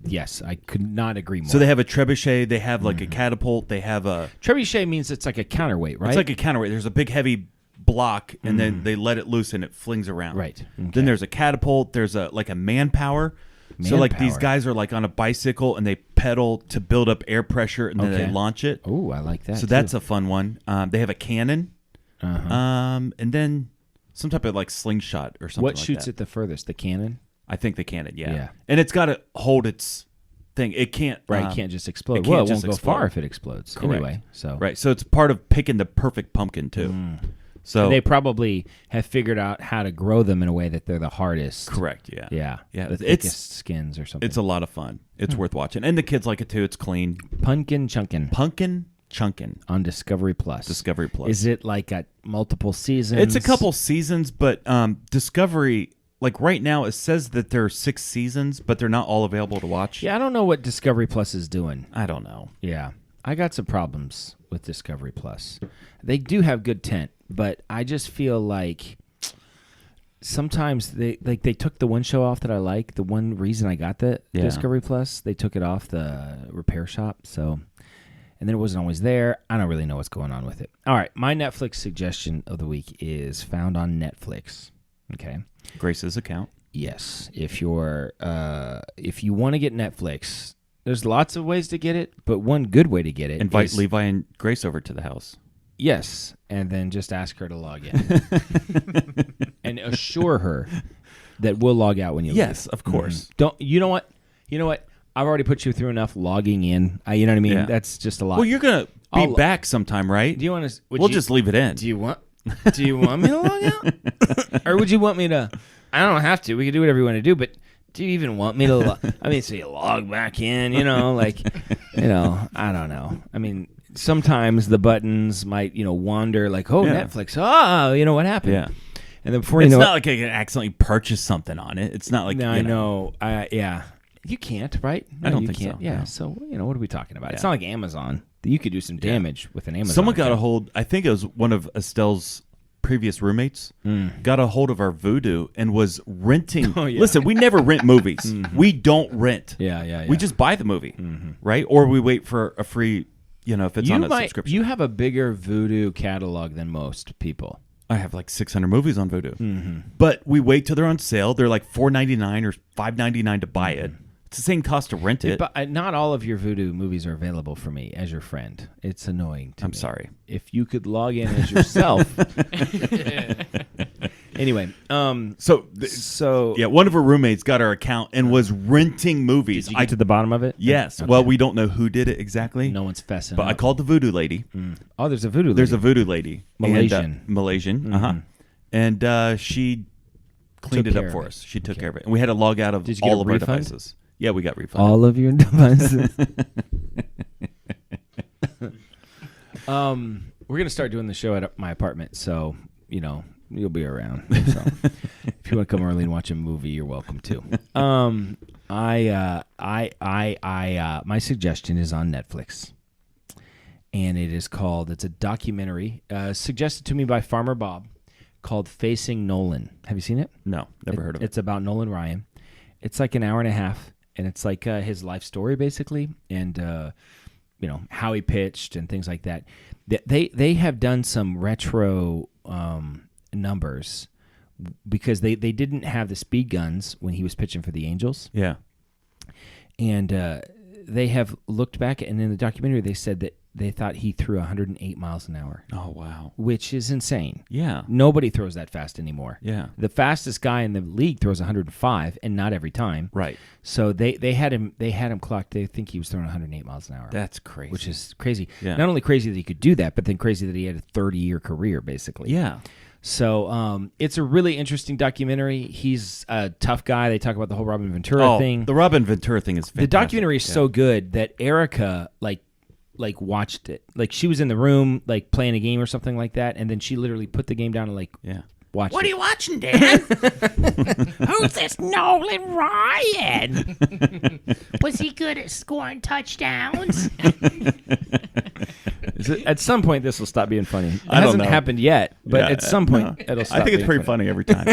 Yes, I could not agree more. So they have a trebuchet. They have like a catapult. They have a. trebuchet means it's like a counterweight, right? It's like a counterweight. There's a big heavy block, and then they let it loose, and it flings around. Right. Okay. Then there's a catapult. There's a like a manpower. So like these Manpower. guys are like on a bicycle, and they pedal to build up air pressure, and then they Okay. launch it. Oh, I like that. So that's a fun one. They have a cannon, and then some type of like slingshot or something. What like shoots that. it the furthest? The cannon? I think the cannon. Yeah. Yeah. And it's got to hold its thing. It can't. Right, it can't just explode. it can't Well, it just won't go explode. far if it explodes. Correct. Anyway, so Right. So it's part of picking the perfect pumpkin too. So And they probably have figured out how to grow them in a way that they're the hardest. correct. Yeah. Yeah. Yeah. The It's thickest skins or something. it's a lot of fun. It's worth watching, and the kids like it too. It's clean. Punkin Chunkin Punkin, Chunkin, on Discovery Plus. Discovery Plus. Is it like a multiple seasons? It's a couple seasons, but Discovery, like right now, it says that there are 6 seasons, but they're not all available to watch. Yeah, I don't know what Discovery Plus is doing. I don't know. Yeah. I got some problems with Discovery Plus. They do have good tent, but I just feel like sometimes they took the one show off that I like. The one reason I got the Yeah. Discovery Plus, they took it off the repair shop. So, and then it wasn't always there. I don't really know what's going on with it. All right, my Netflix suggestion of the week is found on Netflix. Okay. Grace's account. Yes, if you want to get Netflix, there's lots of ways to get it, but one good way to get it Invite is, Levi and Grace over to the house. yes, and then just ask her to log in and assure her that we'll log out when you Yes, leave. of course. Don't you know what? You know what? I've already put you through enough logging in. You know what I mean? Yeah. That's just a lot. Well, you're gonna be I'll- back sometime, right? do you want to? We'll just leave it in. Do you want me to log out, or would you want me to? I don't have to. We can do whatever you want to do, but do you even want me to? I mean, so you log back in, I don't know. I mean, sometimes the buttons might, wander like, oh, Yeah. Netflix. Oh, what happened? Yeah. And then before It's you know not like I can accidentally purchase something on it. It's not like no, you I know. Yeah. You can't, right? No, I don't you think can't. so, Yeah. no. So, what are we talking about? It's Yeah. not like Amazon. You could do some damage with an Amazon. Someone got a account. hold. I think it was one of Estelle's previous roommates. Got a hold of our Voodoo and was renting. Oh, yeah. Listen, we never rent movies. We don't rent. Yeah. We just buy the movie, right? Or we wait for a free. If it's on a might, subscription. You have a bigger Voodoo catalog than most people. I have like 600 movies on Voodoo, but we wait till they're on sale. They're like $4.99 or $5.99 to buy it. It's the same cost to rent it. But not all of your Voodoo movies are available for me as your friend. It's annoying to me. I'm sorry. If you could log in as yourself. Anyway, so Yeah, one of our roommates got our account and was renting movies. did you get to the bottom of it? Yes. Okay. Well, we don't know who did it exactly. No one's fessing But I up. called the Voodoo lady. Oh, there's a Voodoo. There's a lady. Voodoo lady. Malaysian. Malaysian. And she cleaned Took it care up for of us. She took care of it. And we had to log out of Did you get all a of our refund? devices. Yeah, we got refunded. all of your devices. We're gonna start doing the show at my apartment, so you'll be around. So if you want to come early and watch a movie, you're welcome to. My suggestion is on Netflix, and it's a documentary suggested to me by Farmer Bob called "Facing Nolan." Have you seen it? No, never heard of it. It's about Nolan Ryan. It's like an hour and a half, and it's like his life story basically, and how he pitched and things like that. They have done some retro numbers because they didn't have the speed guns when he was pitching for the Angels, Yeah. and they have looked back, and in the documentary they said that they thought he threw 108 miles an hour, Oh, wow. which is insane. Yeah. Nobody throws that fast anymore. Yeah. The fastest guy in the league throws 105, and not every time. Right. So they had him clocked. They think he was throwing 108 miles an hour. That's crazy. which is crazy. Yeah. Not only crazy that he could do that, but then crazy that he had a 30-year career, basically. Yeah. So it's a really interesting documentary. He's a tough guy. They talk about the whole Robin Ventura thing. The Robin Ventura thing is fantastic. The documentary is so good that Erica like watched it. Like she was in the room like playing a game or something like that, and then she literally put the game down and watched What it. are you watching, Dad? Who's this Nolan Ryan? Was he good at scoring touchdowns? At some point, this will stop being funny. It I don't hasn't know. happened yet, but Yeah, at some point, no. it'll stop I think it's being pretty funny every time.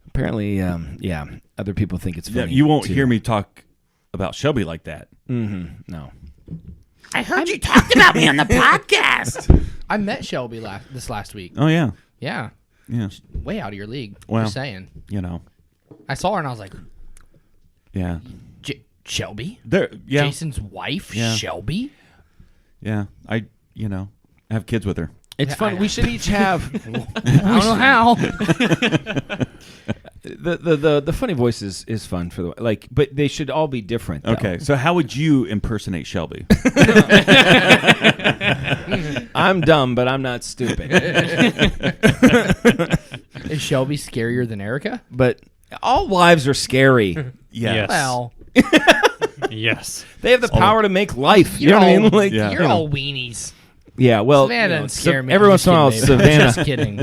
Apparently, other people think it's Yeah, funny. you won't too. hear me talk about Shelby like that. No. I heard you talked about me on the podcast. I met Shelby this last week. Oh, yeah. Yeah, Yeah. way out of your league. Well. Just saying. I saw her and I was like, Yeah. Shelby? Yeah. Jason's wife, Yeah. Shelby? Yeah. I have kids with her. It's fun. We should each have I don't know how. the funny voice is fun for the but they should all be different. Though. Okay. So how would you impersonate Shelby? I'm dumb, but I'm not stupid. Is Shelby scarier than Erica? But all wives are scary. Yes. Well, Yes. They have the power to make life. You know what I mean? Like, Yeah. you're all weenies. yeah. Well, Savannah doesn't scare me. every I'm once in a while, just kidding, babe. Savannah. Just kidding.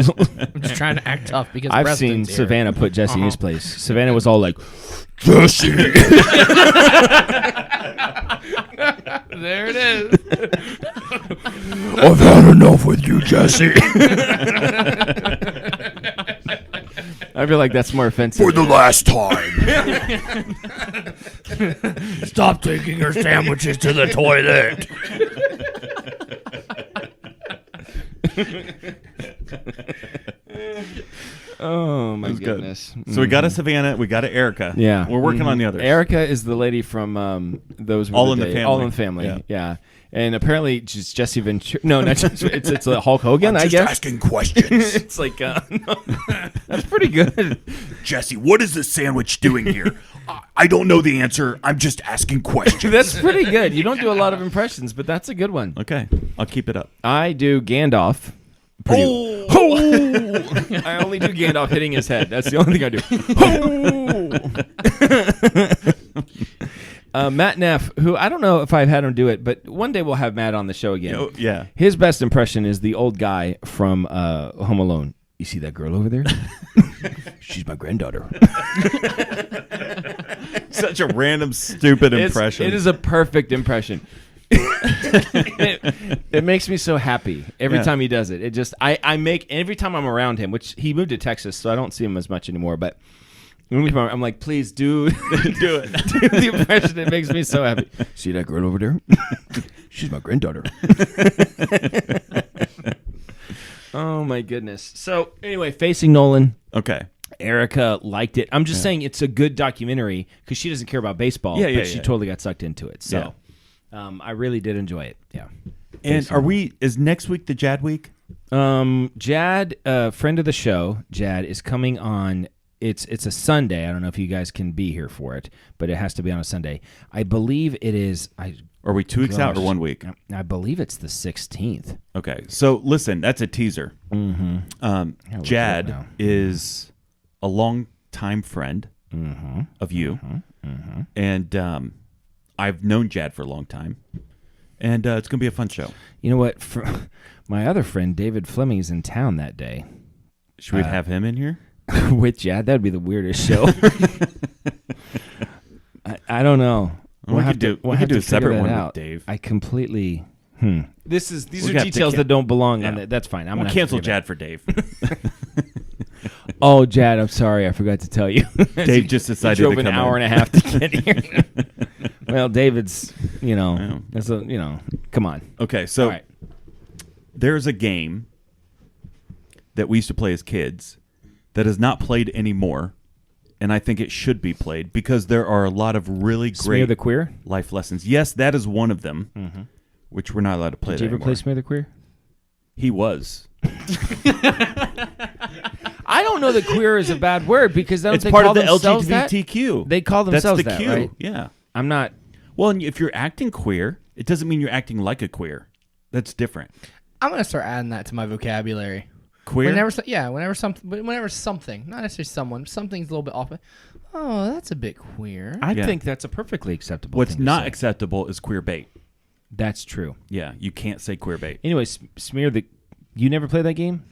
I'm just trying to act tough because I've Preston's seen here. Savannah put Jesse in his place. Savannah was all like, Jesse. There it is. I've had enough with you, Jesse. I feel like that's more offensive. For the last time. Stop taking your sandwiches to the toilet. Oh my That's good. goodness. So we got a Savannah, we got a Erica. Yeah, We're working on the others. Erica is the lady from those Were All the in the Days- Family. All in the Family. Yeah. Yeah. And apparently, just Jesse Ventura. No, not just, it's Hulk Hogan. I Just guess asking questions. it's like that's pretty good. Jesse, what is this sandwich doing here? I don't know the answer. I'm just asking questions. That's pretty good. You don't do a lot of impressions, but that's a good one. Okay. I'll keep it up. I do Gandalf. Oh. I only do Gandalf hitting his head. That's the only thing I do. Matt Neff, who I don't know if I've had him do it, but one day we'll have Matt on the show again. Oh, yeah. His best impression is the old guy from Home Alone. You see that girl over there? She's my granddaughter. Such a random, stupid impression. It is a perfect impression. it makes me so happy every time he does it. It just I make every time I'm around him, which he moved to Texas, so I don't see him as much anymore. But I'm like, please do it. Do the impression. It makes me so happy. See that girl over there? She's my granddaughter. Oh my goodness. So anyway, Facing Nolan. Okay. Erica liked it. I'm just saying it's a good documentary because she doesn't care about baseball, but she totally got sucked into it. So I really did enjoy it. Yeah. And is next week the Jad week? Jad, friend of the show, Jad, is coming on. It's a Sunday. I don't know if you guys can be here for it, but it has to be on a Sunday. I believe it is. Are we 2 weeks out or 1 week? I believe it's the 16th. Okay. So listen, that's a teaser. Mm-hmm. Jad is a long-time friend of you. And I've known Jad for a long time. And it's going to be a fun show. You know what? My other friend, David Fleming, is in town that day. Should we have him in here? With Jad? That would be the weirdest show. I don't know. We'll have to do a separate one with Dave. I completely... These are got details that don't belong on it. That's fine. We'll cancel Jad for Dave. Oh, Jad, I'm sorry. I forgot to tell you. Dave just decided to come in. Drove an hour and a half to get here. Well, David's, come on. Okay, so All right. There's a game that we used to play as kids that is not played anymore, and I think it should be played because there are a lot of really Smear great the Queer? life lessons. Yes, that is one of them, which we're not allowed to play. Did you ever anymore. play Smear the Queer? He was. I don't know that queer is a bad word because It's part of the LGBTQ. They call themselves That's the that, Q. right? Yeah. I'm not. Well, and if you're acting queer, it doesn't mean you're acting like a queer. That's different. I'm gonna start adding that to my vocabulary. Queer. Whenever something, not necessarily something's a little bit off. Oh, that's a bit queer. I think that's a perfectly acceptable. What's thing to not say. acceptable is queer bait. That's true. Yeah, you can't say queer bait. Anyway, Smear the. You never played that game?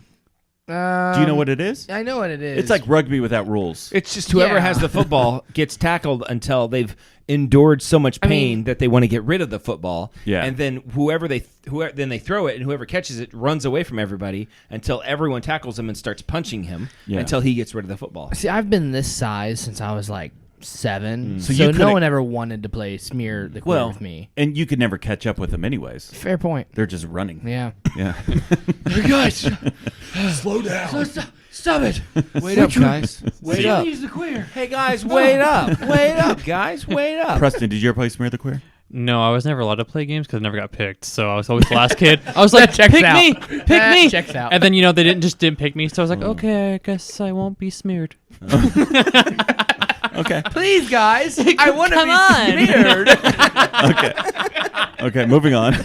Do you know what it is? I know what it is. It's like rugby without rules. It's just whoever has the football gets tackled until they've endured so much pain that they want to get rid of the football. Yeah. And then whoever they throw it, and whoever catches it runs away from everybody until everyone tackles him and starts punching him until he gets rid of the football. See, I've been this size since I was like 7, So so you no one ever wanted to play Smear the Queer well, with me. and you could never catch up with them anyways. Fair point. They're just running. Yeah. Yeah. Hey guys, Slow down. stop it! Wait up, guys. Wait up. the queer. Hey guys, wait up! Wait up, guys! Wait up! Preston, did you ever play Smear the Queer? No, I was never allowed to play games because I never got picked. So I was always the last kid. I was like, Checks pick out. me, pick me. Checks out. And then they didn't pick me. So I was like, okay, I guess I won't be smeared. Okay. Please, guys, I want to Come be on. smeared. Okay, moving on.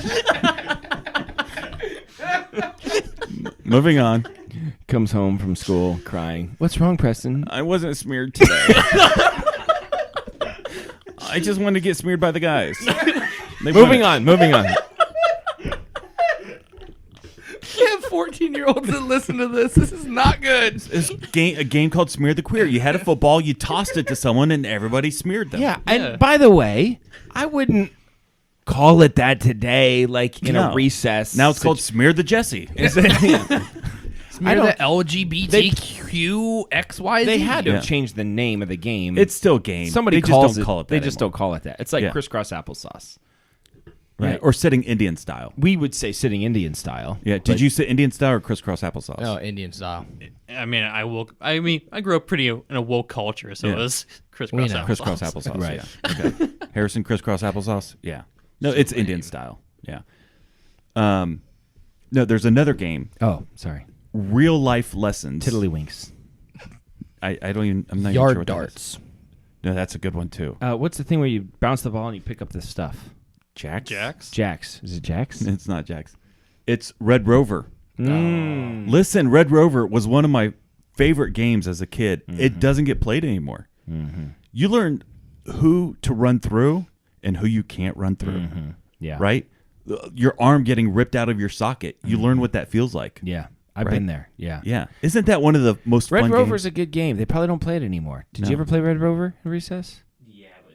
Moving on. Comes home from school crying. What's wrong, Preston? I wasn't smeared today. I just wanted to get smeared by the guys. Moving on. We have 14-year-olds that listen to this. This is not good. It's a game called Smear the Queer. You had a football, you tossed it to someone, and everybody smeared them. Yeah, and by the way, I wouldn't call it that today, like in a recess. Now it's called Smear the Jesse. Is it? Smear the LGBTQXYZ. They had to have changed the name of the game. It's still a game. Somebody they calls just don't call it that They just anymore. don't call it that. It's like crisscross applesauce. Right. Or sitting Indian style. We would say sitting Indian style. Yeah. Did you sit Indian style or crisscross applesauce? No, Indian style. I mean, I grew up pretty in a woke culture, so it was crisscross applesauce. Crisscross applesauce. Right. Yeah. Okay. Harrison crisscross applesauce. Yeah. No, it's Indian style. Yeah. No, there's another game. Oh, sorry. Real life lessons. Tiddlywinks. I'm not even sure Yard what that darts. is. No, that's a good one too. What's the thing where you bounce the ball and you pick up the stuff? Jacks? Jacks. Is it Jacks? It's not Jacks. It's Red Rover. Mm. Listen, Red Rover was one of my favorite games as a kid. It doesn't get played anymore. You learn who to run through and who you can't run through. Yeah. Right? Your arm getting ripped out of your socket. You learn what that feels like. Yeah. I've Right? been there. Yeah. Yeah. Isn't that one of the most Red fun Rover's games? a good game. They probably don't play it anymore. Did No. you ever play Red Rover in recess? Yeah, but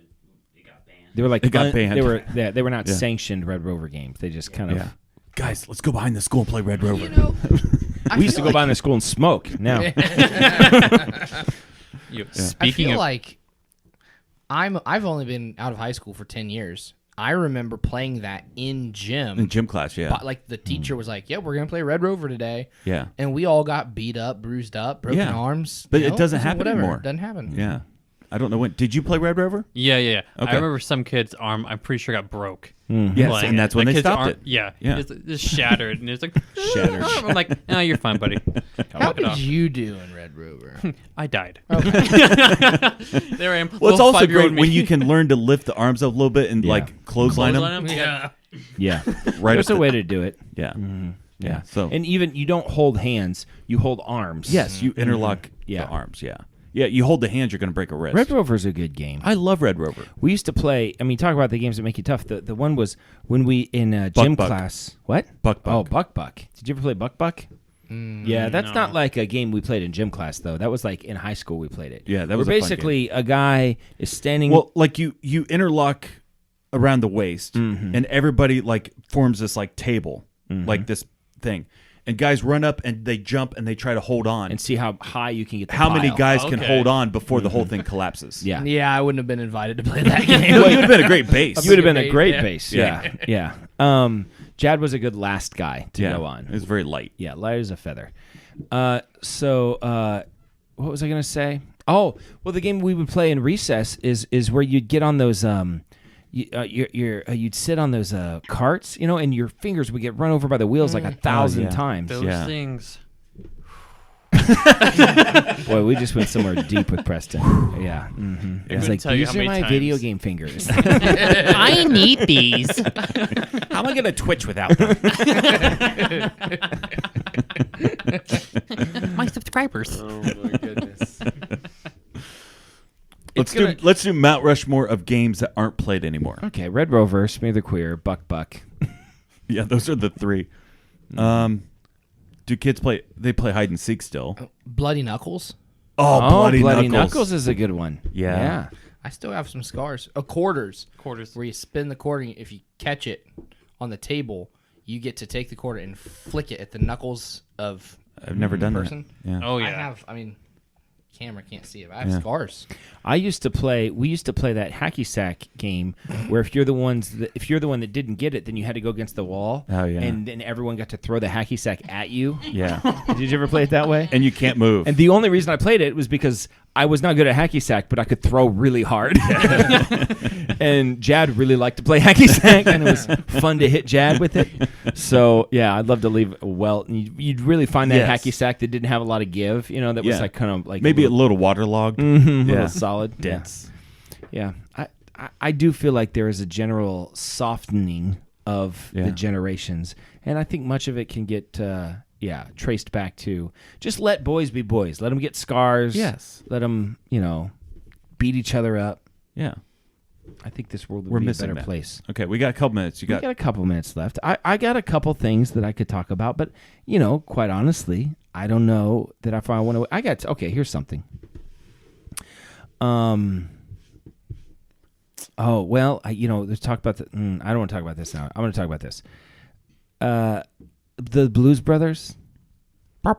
it got banned. They were like It got banned. They were not Yeah. sanctioned Red Rover games. They just kind of. Yeah. Guys, let's go behind the school and play Red Rover. You know, We used to go by in the school and smoke. Now. You, I Speaking feel of, like I've only been out of high school for 10 years. I remember playing that in gym. In gym class, yeah. But, like the teacher was like, "Yeah, we're gonna play Red Rover today," Yeah. and we all got beat up, bruised up, broken Yeah. arms. But you it know, doesn't so happen whatever. anymore. It doesn't happen. Yeah. I don't know when. Did you play Red Rover? yeah. Okay. I remember some kid's arm. I'm pretty sure got broke. Yes, playing and it. that's when That they kid's stopped arm- it. Yeah, Yeah. just shattered, and it's like Shattered. I'm like, no, you're fine, buddy. How Walk it did off. you do in Red Rover? I died. There I am. Well, it's little also 5-year-old great me. when you can learn to lift the arms up a little bit and Yeah. like clothesline them. Clothesline 'em? Yeah. Yeah. Right. There's up a the- way to do it. Yeah. Yeah. Yeah. So And even you don't hold hands, you hold arms. yes, you interlock Yeah. the arms. Yeah. Yeah. You hold the hands, you're going to break a wrist. Red Rover's a good game. I love Red Rover. We used to play. I mean, talk about the games that make you tough. The one was when we in gym Buck. class. What? Buck. Oh, Buck. Did you ever play Buck? Yeah, that's not like a game we played in gym class though. That was like in high school we played it. Yeah, that Where was a fun basically a guy is standing. Well, like you interlock around the waist, and everybody like forms this like table, like this thing, and guys run up and they jump and they try to hold on. and see how high you can get. The how many pile. guys can Okay. hold on before the whole thing collapses? Yeah. Yeah, I wouldn't have been invited to play that game. Well, you would have been a great base. You would have been a Base, great yeah. base. Yeah. Jad was a good last guy to go on. It was very light. Yeah, light as a feather. So what was I gonna say? Oh, well, the game we would play in recess is where you'd get on those you'd sit on those carts, you know, and your fingers would get run over by the wheels like 1,000 yeah. times. Those Yeah. things. Boy, we just went somewhere deep with Preston. Yeah, it's couldn't like tell you these how are many my times. video game fingers. I need these. How am I gonna twitch without them? My subscribers. Oh my goodness. Let's do Mount Rushmore of games that aren't played anymore. Okay, Red Rover, Smear the Queer, Buck. Yeah, those are the three. Do kids play? They play hide and seek still. Bloody Knuckles. Oh, Bloody Knuckles is a good one. Yeah. I still have some scars. Quarters. Quarters. Where you spin the quarter, and if you catch it on the table, you get to take the quarter and flick it at the knuckles of I've never done person. that. Yeah. Oh yeah. I have. I mean, camera can't see it. But I have scars. We used to play that hacky sack game where if you're the one that didn't get it, then you had to go against the wall. Oh, yeah. And then everyone got to throw the hacky sack at you. Yeah. Did you ever play it that way? And you can't move. And the only reason I played it was because I was not good at hacky sack, but I could throw really hard. And Jad really liked to play hacky sack, and it was fun to hit Jad with it. So yeah, I'd love to leave. Well, you'd really find that Yes. hacky sack that didn't have a lot of give. You know, that was like kind of like maybe a little waterlogged. a Yeah. little solid, Dense. Yeah, I do feel like there is a general softening of Yeah. the generations, and I think much of it can get traced back to just let boys be boys. Let them get scars. Yes. Let them beat each other up. Yeah. I think this world would We're be a missing better that. place. Okay, we got a couple minutes. You We got a couple minutes left. I got a couple things that I could talk about, but quite honestly, I don't know that if I want to. Okay. Here's something. Oh well, let's talk about the. I don't want to talk about this now. I'm going to talk about this. The Blues Brothers. I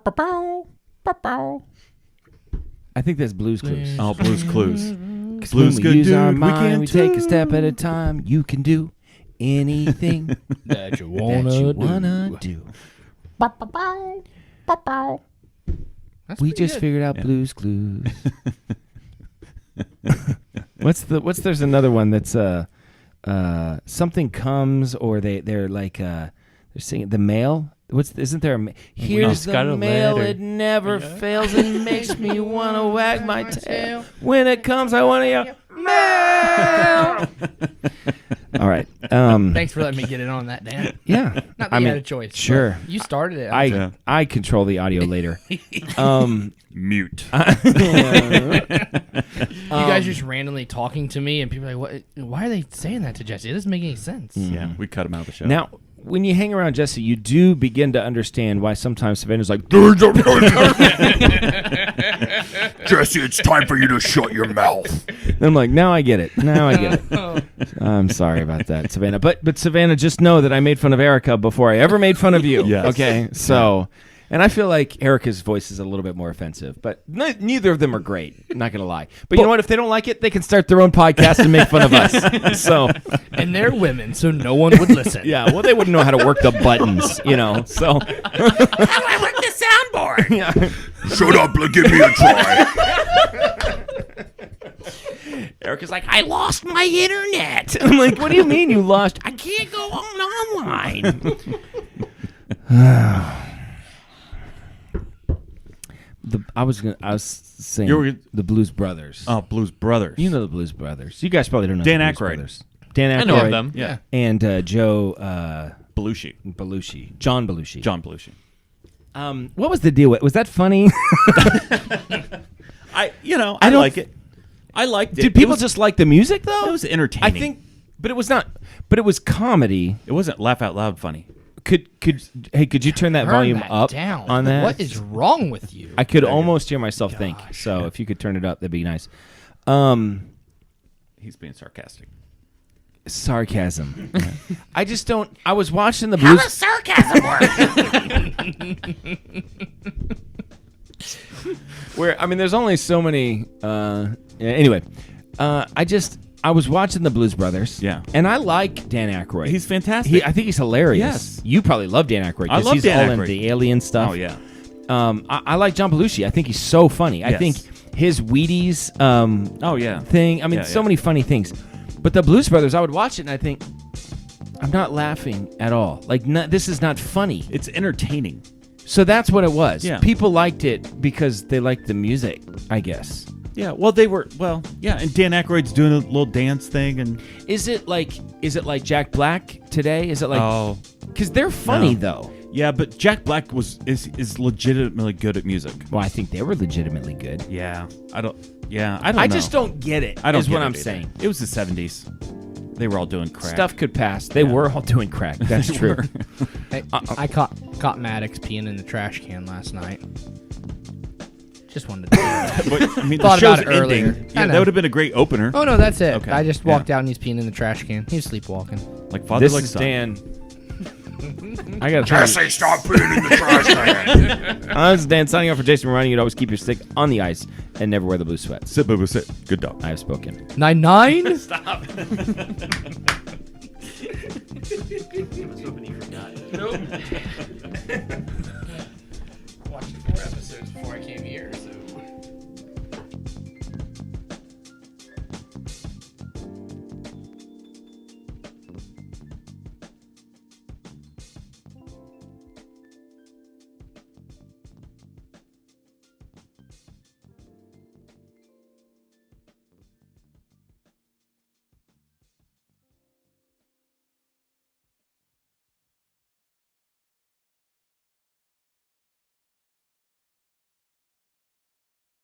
think that's Blues Clues. Oh, Blues Clues. 'Cause Blues when good we use our dude, we mind, can we take a too. step at a time. You can do anything That you that you wanna do. That's We pretty just good. figured out Blues Clues. There's another one that's something comes or they're like they're singing the mail. Isn't there a here's got the a mail, letter. it never fails and makes me want to wag my tail. When it comes, I want to yell, mail. All right. Thanks for letting me get in on that, Dan. Yeah. Not that you had a choice. but Sure. You started it. I control the audio later. Mute. You guys just randomly talking to me, and people are like, "What? Why are they saying that to Jesse? It doesn't make any sense." Yeah, we cut him out of the show. Now, when you hang around Jesse, you do begin to understand why sometimes Savannah's like, Jesse, it's time for you to shut your mouth. I'm like, now I get it. Now I get it. I'm sorry about that, Savannah. But Savannah, just know that I made fun of Erica before I ever made fun of you. Yes. Okay? So, and I feel like Erica's voice is a little bit more offensive, but neither of them are great. I'm not going to lie. But you know what? If they don't like it, they can start their own podcast and make fun of us. So, And they're women, so no one would listen. yeah, well, they wouldn't know how to work the buttons, you know. So, How do I work the soundboard? yeah. Shut up and give me a try. Erica's like, I lost my internet. I'm like, what do you mean you lost? I can't go online. I was saying You were- the Blues Brothers. Oh, Blues Brothers. You know the Blues Brothers. You guys probably don't know Dan the Blues Aykroyd. Brothers. Dan Aykroyd. I know of them. Yeah. And Joe Belushi. Belushi. John Belushi. John Belushi. What was the deal with? Was that funny? I don't- like it. I liked it. Did people just like the music though? It was I entertaining. think, but it was not. But it was comedy. It wasn't laugh out loud funny. Could you turn that Turn volume that up down. on that? What is wrong with you? I could almost hear myself think. So if you could turn it up, that'd be nice. He's being sarcastic. Sarcasm. I just don't. I was watching the How Blues. does sarcasm work? Where I mean, there's only so many. Anyway, I was watching the Blues Brothers. Yeah. And I like Dan Aykroyd. He's fantastic. I think he's hilarious. Yes. You probably love Dan Aykroyd. I 'cause love he's Dan all in Aykroyd. the alien stuff. Oh yeah. I like John Belushi. I think he's so funny. I Yes. think his Wheaties Oh yeah. thing. I mean, Yeah, so yeah. many funny things. But the Blues Brothers, I would watch it and I think, I'm not laughing at all. Like, this is not funny. It's entertaining. So that's what it was. Yeah. People liked it because they liked the music, I guess. Yeah. Well, they were. Well, yeah. And Dan Aykroyd's doing a little dance thing, and Is it like Jack Black today? Is it like oh, because they're funny No. though. yeah. But Jack Black is legitimately good at music. Well, I think they were legitimately good. Yeah. I don't know. I just don't get it. I don't. Is get what it I'm either. saying. It was the '70s. They were all doing crack. Stuff could pass. They were all doing crack. That's They true. were. I caught Maddox peeing in the trash can last night. Just wanted to do that. But, I mean, Thought the show's about it earlier. ending. I Yeah, know. that would have been a great opener. Oh no, that's it. Okay. I just walked Yeah. out and he's peeing in the trash can. He was sleepwalking. Like father, This like is son. Dan. I gotta try. Jesse, stop peeing in the trash can. This is Dan signing off for Jason, reminding you to always keep your stick on the ice and never wear the blue sweats. Sit, Bubba, sit. Good dog. I have spoken. 9-9. Watched 4 episodes before I came here. So.